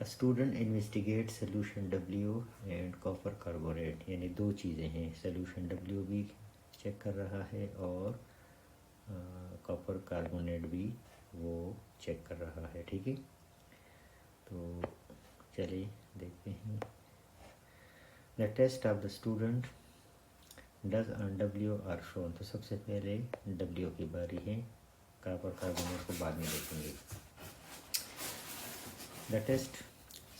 Student investigate solution W and copper carbonate, यानी दो चीज़ें हैं, सोल्यूशन डब्ल्यू भी चेक कर रहा है और कॉपर कार्बोनेट भी वो चेक कर रहा है। ठीक है, तो चलिए देखते हैं। The test of the student does on W are shown. तो सबसे पहले डब्ल्यू की बारी है, कॉपर कार्बोनेट को बाद में देखेंगे। The test,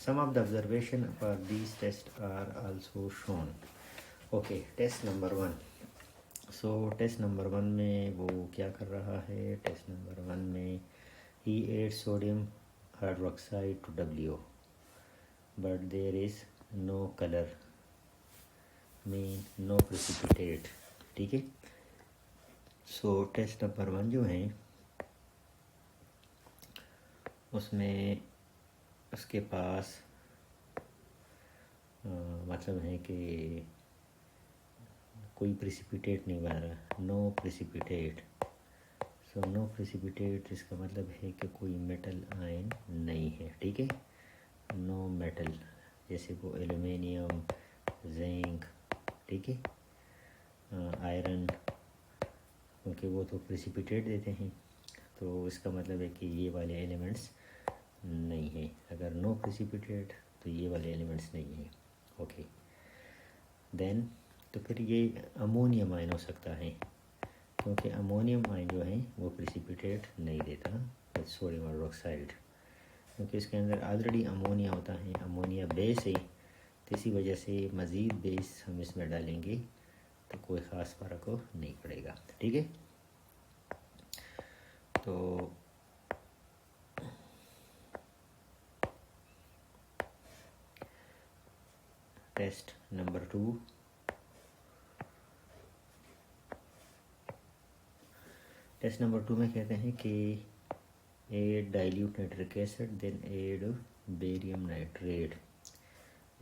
some of the observation for these tests are also shown. Okay, test number 1. So test number 1 में वो क्या कर रहा है? टेस्ट नंबर 1 में he adds sodium hydroxide to W, but there is no color, mean no precipitate. ठीक है, so test number 1 जो है उसमें उसके पास मतलब है कि कोई प्रेसिपिटेट नहीं बन रहा, no precipitate. So no precipitate इसका मतलब है कि कोई मेटल आयन नहीं है। ठीक है, नो मेटल, जैसे वो एल्युमिनियम, जिंक, ठीक है, आयरन, क्योंकि वो तो प्रेसिपिटेट देते हैं, तो इसका मतलब है कि ये वाले एलिमेंट्स नहीं है। अगर नो प्रेसिपिटेट तो ये वाले एलिमेंट्स नहीं है। ओके, देन तो फिर ये अमोनियम आयन हो सकता है, क्योंकि अमोनियम आयन जो है वो प्रेसिपिटेट नहीं देता सोडियम हाइड्रोक्साइड, क्योंकि इसके अंदर ऑलरेडी अमोनिया होता है, अमोनिया बेस है, तो इसी वजह से मज़ीद बेस हम इसमें डालेंगे तो कोई ख़ास फ़र्क नहीं पड़ेगा। ठीक है, तो टेस्ट नंबर 2, टेस्ट नंबर 2 में कहते हैं कि add dilute nitric acid then add barium nitrate,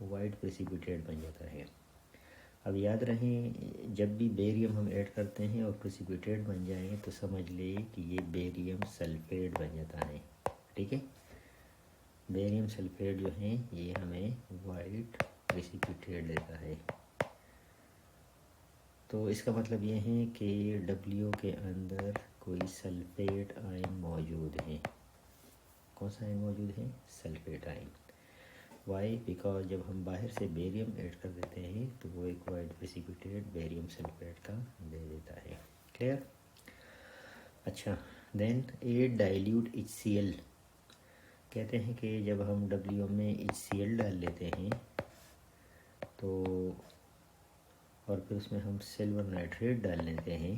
white precipitate बन जाता है। अब याद रहे, जब भी बेरियम हम ऐड करते हैं और प्रेसिपिटेट बन जाए तो समझ ले कि ये बेरियम सल्फेट बन जाता है। ठीक है, बेरियम सल्फेट जो है ये हमें वाइट प्रेसिपिटेट देता है। तो इसका मतलब ये है कि डब्ल्यू के अंदर कोई सल्फेट आयन मौजूद है। कौन सा आयन मौजूद है? Sulphate ion. वाई? बिकॉज जब हम बाहर से बेरियम ऐड कर देते हैं तो वो एक वाइट प्रेसिपिटेट बेरियम सल्फेट का दे देता है। क्लियर? अच्छा, देन एड डाइल्यूट HCl, कहते हैं कि जब हम डब्ल्यू में HCl डाल लेते हैं तो और फिर उसमें हम सिल्वर नाइट्रेट डाल लेते हैं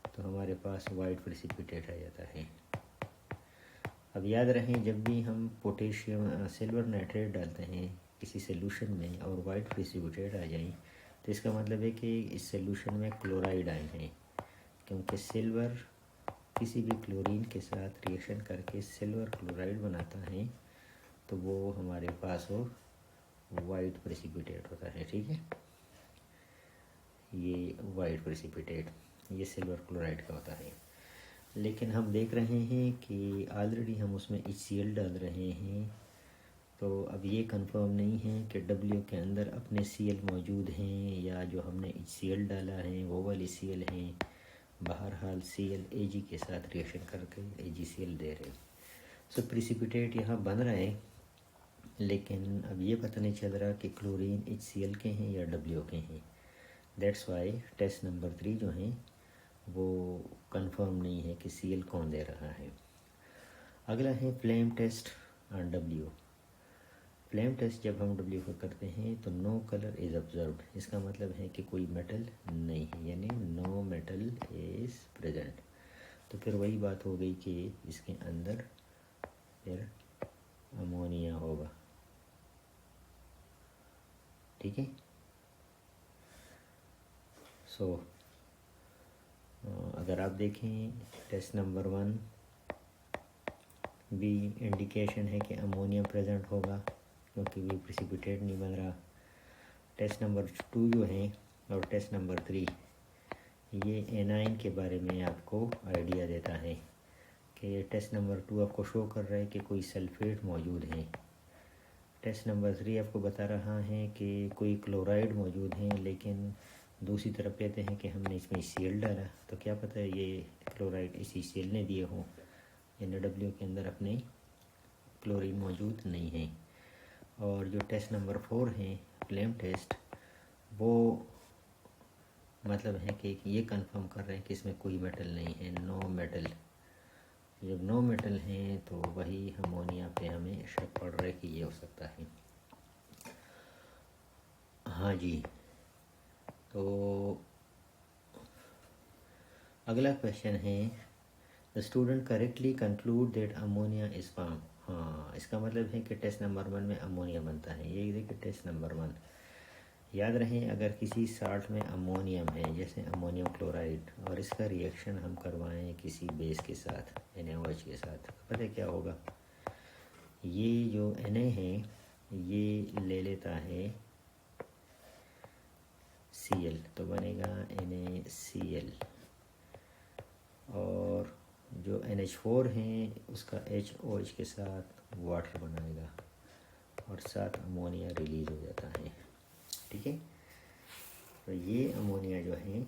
तो हमारे पास वाइट प्रेसिपिटेट आ जाता है। अब याद रखें, जब भी हम पोटेशियम सिल्वर नाइट्रेट डालते हैं किसी सोल्यूशन में और वाइट प्रेसिपिटेट आ जाए तो इसका मतलब है कि इस सोल्यूशन में क्लोराइड आए हैं, क्योंकि सिल्वर किसी भी क्लोरीन के साथ रिएक्शन करके सिल्वर क्लोराइड बनाता है तो वो हमारे पास वो वाइट प्रेसिपिटेट होता है। ठीक है, ये वाइट प्रेसिपिटेट ये सिल्वर क्लोराइड का होता है। लेकिन हम देख रहे हैं कि ऑलरेडी हम उसमें HCl डाल रहे हैं, तो अब ये कंफर्म नहीं है कि डब्ल्यू के अंदर अपने Cl मौजूद हैं या जो हमने HCl डाला है वो वाली Cl हैं। बहरहाल Cl Ag के साथ रिएक्शन करके AgCl दे रहे हैं। सो प्रेसिपिटेट यहाँ बन रहा है, लेकिन अब ये पता नहीं चल रहा कि क्लोरीन HCl के हैं या डब्ल्यू के हैं। दैट्स वाई टेस्ट नंबर 3 जो है वो कंफर्म नहीं है कि Cl कौन दे रहा है। अगला है flame test on W. Flame test जब हम डब्ल्यू को करते हैं तो नो कलर इज़ ऑब्जर्व्ड, इसका मतलब है कि कोई मेटल नहीं है, यानी नो मेटल इज़ प्रेजेंट। तो फिर वही बात हो गई कि इसके अंदर फिर अमोनिया होगा। ठीक है, सो अगर आप देखें टेस्ट नंबर 1 भी इंडिकेशन है कि अमोनिया प्रेजेंट होगा, क्योंकि भी प्रेसिपिटेट नहीं बन रहा। टेस्ट नंबर 2 जो है और टेस्ट नंबर 3 ये एनाइन के बारे में आपको आइडिया देता है कि टेस्ट नंबर 2 आपको शो कर रहा है कि कोई सल्फेट मौजूद है। टेस्ट नंबर 3 आपको बता रहा है कि कोई क्लोराइड मौजूद है, लेकिन दूसरी तरफ कहते हैं कि हमने इसमें HCl डाला, तो क्या पता है ये क्लोराइड इस HCl ने दिए हों। NaW के अंदर अपने क्लोरीन मौजूद नहीं है। और जो टेस्ट नंबर 4 है फ्लेम टेस्ट, वो मतलब है कि ये कंफर्म कर रहे हैं कि इसमें कोई मेटल नहीं है, नो मेटल। जब नो मेटल हैं तो वही अमोनिया पे हमें शक पड़ रहा है कि ये हो सकता है। हाँ जी, तो अगला क्वेश्चन है, the student correctly conclude that ammonia is form. हाँ, इसका मतलब है कि टेस्ट नंबर 1 में अमोनिया बनता है। ये देखिए टेस्ट नंबर 1, याद रहे अगर किसी साल्ट में अमोनियम है, जैसे अमोनियम क्लोराइड, और इसका रिएक्शन हम करवाएं किसी बेस के साथ, NaOH के साथ, तो पता है क्या होगा, ये जो Na है ये ले लेता है Cl, तो बनेगा NaCl, और जो NH4 है उसका HOH के साथ वाटर बनाएगा और साथ अमोनिया रिलीज हो जाता है। ठीक है, तो ये अमोनिया जो है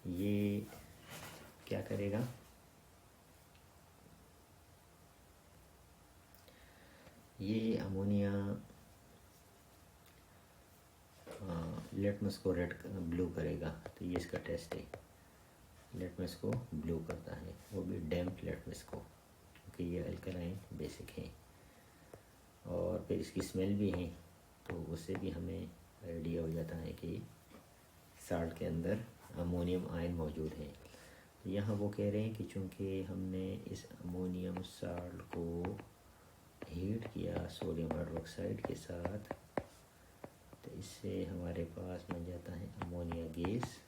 ये क्या करेगा, ये अमोनिया लिटमस को रेड ब्लू करेगा। तो ये इसका टेस्ट है, लिटमस को ब्लू करता है, वो भी डैम्प लिटमस को, क्योंकि ये अल्कलाइन बेसिक है। और फिर इसकी स्मेल भी है, तो उससे भी हमें आइडिया हो जाता है कि साल्ट के अंदर अमोनियम आयन मौजूद है। तो यहाँ वो कह रहे हैं कि चूँकि हमने इस अमोनियम साल्ट को हीट किया सोडियम हाइड्रोक्साइड के साथ, तो इससे हमारे पास बन जाता है अमोनिया गैस,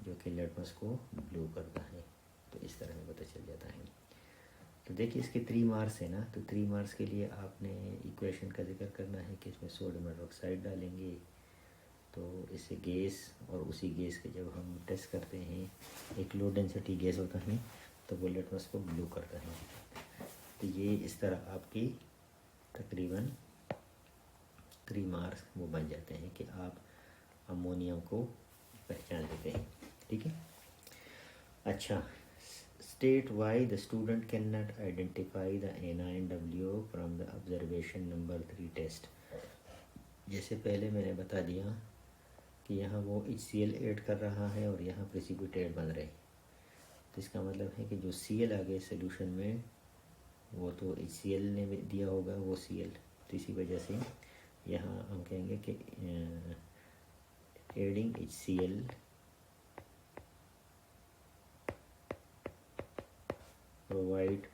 जो कि लिटमस को ब्लू करता है। तो इस तरह में पता चल जाता है। तो देखिए इसके 3 मार्क्स है ना, तो 3 मार्क्स के लिए आपने इक्वेशन का जिक्र करना है कि इसमें सोडियम हाइड्रोक्साइड डालेंगे, तो इससे गैस, और उसी गैस के जब हम टेस्ट करते हैं, एक लो डेंसिटी गैस होता है, तो वो लिटमस को ब्लू करता है। तो ये इस तरह आपकी तकरीबन 3 मार्क्स वो बन जाते हैं कि आप अमोनियम को पहचान लेते हैं। ठीक है, अच्छा, state why the student can not identify the NaW from the observation number 3 test. जैसे पहले मैंने बता दिया कि यहाँ वो HCl ऐड कर रहा है और यहाँ प्रेसिपिटेट बन रहे, तो इसका मतलब है कि जो Cl आ गए सोल्यूशन में, वो तो HCl ने दिया होगा वो Cl, तो इसी वजह से यहाँ हम कहेंगे कि एडिंग HCl प्रोवाइड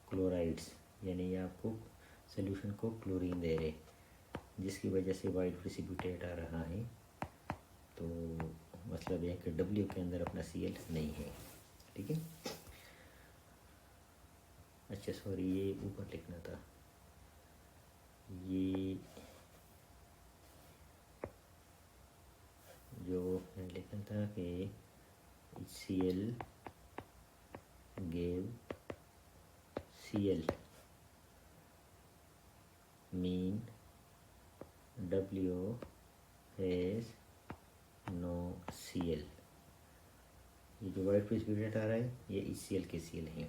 क्लोराइड्स, यानी ये आपको सोल्यूशन को क्लोरीन दे रहे, जिसकी वजह से वाइट प्रेसिपिटेट आ रहा है। तो मतलब यह कि W के अंदर अपना Cl नहीं है। ठीक है, अच्छा सॉरी, ये ऊपर लिखना था, ये जो मैंने लिखा था कि HCl gave Cl mean W has no Cl। ये जो वाइट प्रेसिपिटेट आ रहा है ये HCl के Cl हैं।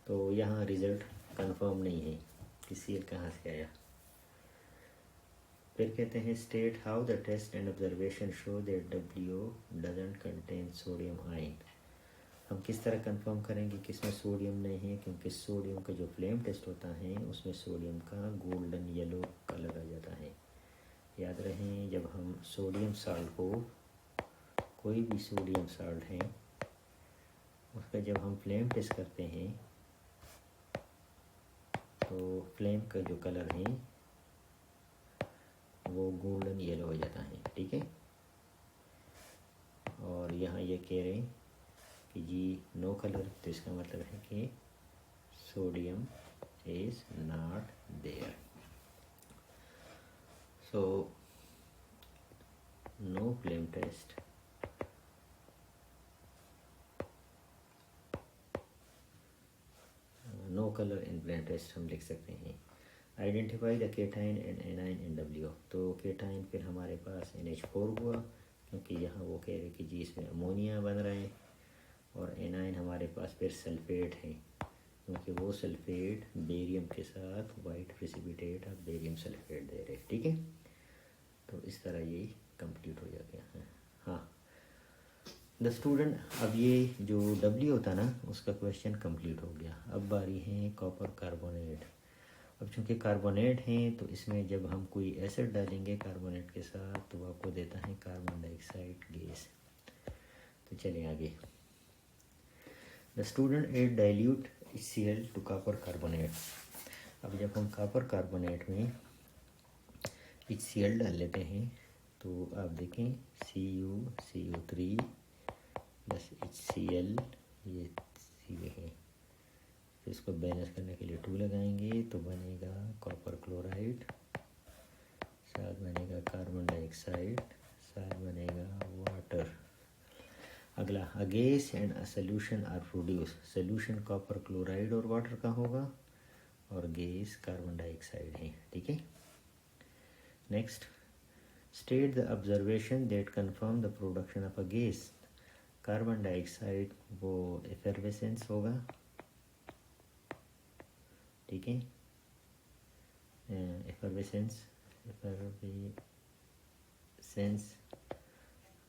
तो यहाँ रिज़ल्ट कंफर्म नहीं है कि Cl कहाँ से आया। फिर कहते हैं state how the test and observation show that W doesn't contain sodium ion. हम किस तरह कंफर्म करेंगे कि इसमें सोडियम नहीं है, क्योंकि सोडियम का जो फ्लेम टेस्ट होता है उसमें सोडियम का गोल्डन येलो कलर आ जाता है। याद रहे जब हम सोडियम साल्ट को, कोई भी सोडियम साल्ट है, उसका जब हम फ्लेम टेस्ट करते हैं तो फ्लेम का जो कलर है वो गोल्डन येलो हो जाता है। ठीक है, और यहाँ ये कह रहे हैं कि जी नो कलर, तो इसका मतलब है कि sodium is not there. So no flame test colour in blend test हम लिख सकते हैं। Identify the cation and anion in W, तो केटाइन फिर हमारे पास NH4 हुआ, क्योंकि यहाँ वो कह रहे कि जी इसमें अमोनिया बन रहा है, और एनाइन हमारे पास फिर सल्फेट है, क्योंकि वो सल्फेट बेरियम के साथ white precipitate of barium sulphate दे रहे। ठीक है, तो इस तरह ये कंप्लीट हो जाता है। हाँ द स्टूडेंट, अब ये जो W होता ना उसका क्वेश्चन कंप्लीट हो गया। अब बारी है कॉपर कार्बोनेट। अब चूँकि कार्बोनेट हैं तो इसमें जब हम कोई एसिड डालेंगे कार्बोनेट के साथ तो वो आपको देता है कार्बन डाइऑक्साइड गैस। तो चलें आगे। The student add dilute HCl to copper carbonate. अब जब हम कॉपर कार्बोनेट में HCl डाल लेते हैं तो आप देखें CuCO3 प्लस HCl, ये सीधे है, फिर इसको बैलेंस करने के लिए 2 लगाएंगे तो बनेगा कॉपर क्लोराइड, साथ बनेगा कार्बन डाइऑक्साइड, साथ बनेगा वाटर। अगला, a gas and a solution are produce. Solution copper chloride और वाटर का होगा और गैस कार्बन डाइऑक्साइड है। ठीक है, next, state the observation that confirm the production of a gas. Carbon dioxide वो एफर्वेसेंस होगा। ठीक है, effervescence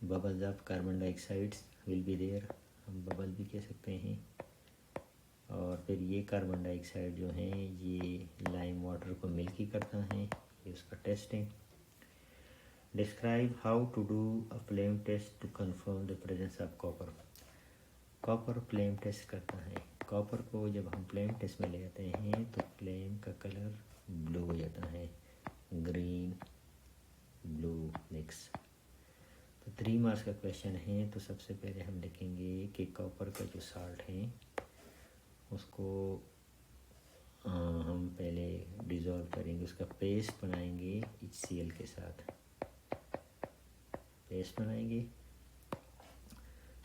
bubbles of carbon dioxide will be there, हम बबल भी कह सकते हैं। और फिर ये कार्बन डाइऑक्साइड जो है ये लाइम वाटर को मिल्की करता है, ये उसका टेस्ट है। Describe how to do a flame test to confirm the presence of copper. Copper flame test करता है। कॉपर को जब हम फ्लेम टेस्ट में ले आते हैं तो फ्लेम का कलर ब्लू हो जाता है, ग्रीन ब्लू मिक्स। तो 3 मार्क्स का क्वेश्चन है। तो सबसे पहले हम लिखेंगे कि कॉपर का जो साल्ट है उसको हम पहले डिज़ोल्व करेंगे, उसका पेस्ट बनाएंगे HCl के साथ, पेस्ट बनाएंगे।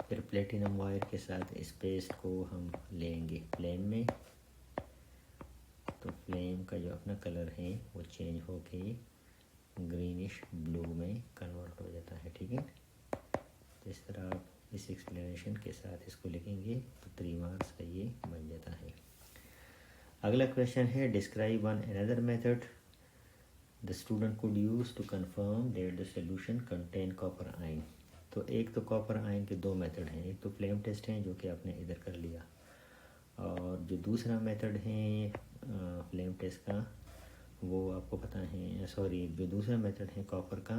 फिर प्लेटिनम वायर के साथ इस पेस्ट को हम लेंगे फ्लेम में, तो फ्लेम का जो अपना कलर है वो चेंज होके ग्रीनिश ब्लू में कन्वर्ट हो जाता है। ठीक है, तो इस तरह आप इस एक्सप्लेनेशन के साथ इसको लिखेंगे तो 3 मार्क्स का ये बन जाता है। अगला क्वेश्चन है, describe one another method the student could use to confirm that the solution contain copper ion. तो एक तो कॉपर आयन के 2 मेथड हैं, एक तो फ्लेम टेस्ट हैं जो कि आपने इधर कर लिया, और जो दूसरा मेथड है फ्लेम टेस्ट का वो आपको पता है, सॉरी जो दूसरा मेथड है कॉपर का,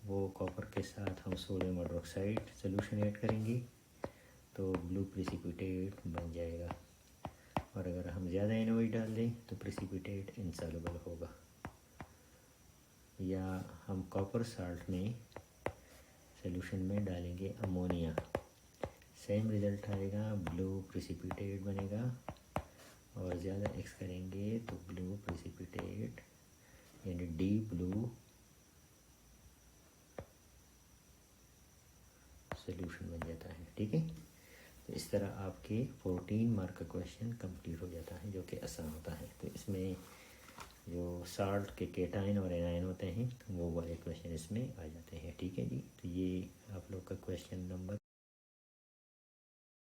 वो कॉपर के साथ हम सोडियम हाइड्रोक्साइड सोल्यूशन ऐड करेंगे तो ब्लू प्रेसिपिटेट बन जाएगा, और अगर हम ज़्यादा NaOH डाल दें तो प्रेसिपिटेट इनसॉल्युबल होगा। या हम कॉपर साल्ट में सोल्यूशन में डालेंगे अमोनिया, सेम रिज़ल्ट आएगा, ब्लू प्रेसिपिटेट बनेगा, और ज़्यादा एक्स करेंगे तो ब्लू प्रेसिपिटेट यानी डीप ब्लू सोल्यूशन बन जाता है। ठीक है, तो इस तरह आपके 14 मार्क का क्वेश्चन कंप्लीट हो जाता है जो कि आसान होता है। तो इसमें जो साल्ट के केटाइन और एनाइन होते हैं वो वाले क्वेश्चन इसमें आ जाते हैं। ठीक है जी, तो ये आप लोग का क्वेश्चन नंबर